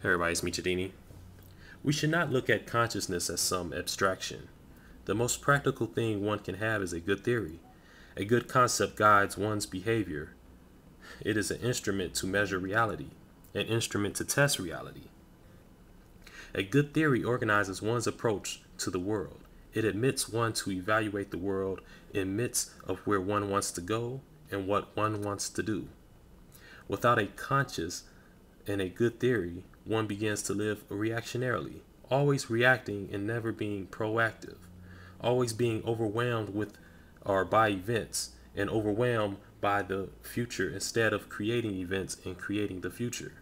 Hey everybody, it's Michidini. We should not look at consciousness as some abstraction. The most practical thing one can have is a good theory. A good concept guides one's behavior. It is an instrument to measure reality, an instrument to test reality. A good theory organizes one's approach to the world. It admits one to evaluate the world in midst of where one wants to go and what one wants to do. Without a conscious and a good theory, one begins to live reactionarily, always reacting and never being proactive, always being overwhelmed with or by events and overwhelmed by the future instead of creating events and creating the future.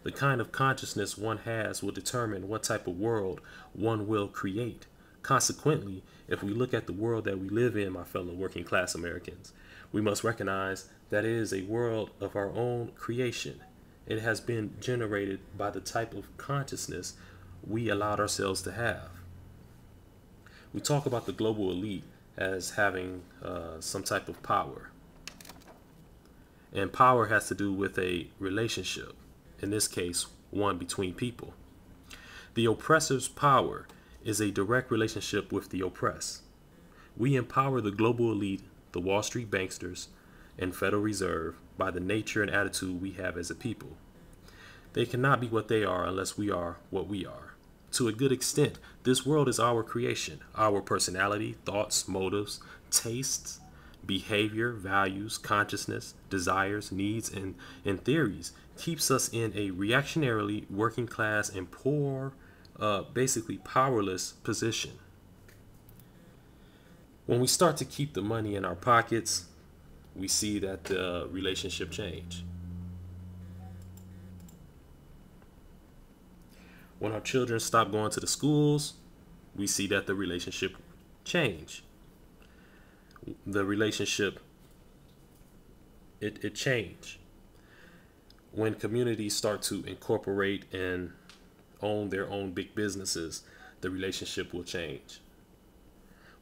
The kind of consciousness one has will determine what type of world one will create. Consequently, if we look at the world that we live in, my fellow working class Americans, we must recognize that it is a world of our own creation. It has been generated by the type of consciousness we allowed ourselves to have. We talk about the global elite as having some type of power. And power has to do with a relationship, in this case, one between people. The oppressor's power is a direct relationship with the oppressed. We empower the global elite, the Wall Street banksters, and Federal Reserve by the nature and attitude we have as a people. They cannot be what they are unless we are what we are. To a good extent, this world is our creation. Our personality, thoughts, motives, tastes, behavior, values, consciousness, desires, needs, and theories keeps us in a reactionarily working class and poor, basically powerless position. When we start to keep the money in our pockets, we see that the relationship change. When our children stop going to the schools, we see that the relationship change. The relationship, it change. When communities start to incorporate and own their own big businesses, the relationship will change.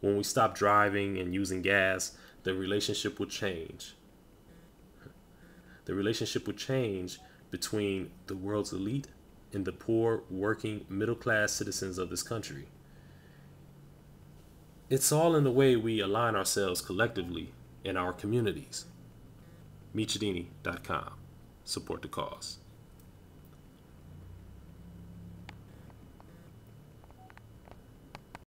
When we stop driving and using gas, the relationship will change. The relationship will change between the world's elite and the poor, working, middle-class citizens of this country. It's all in the way we align ourselves collectively in our communities. Michidini.com. Support the cause.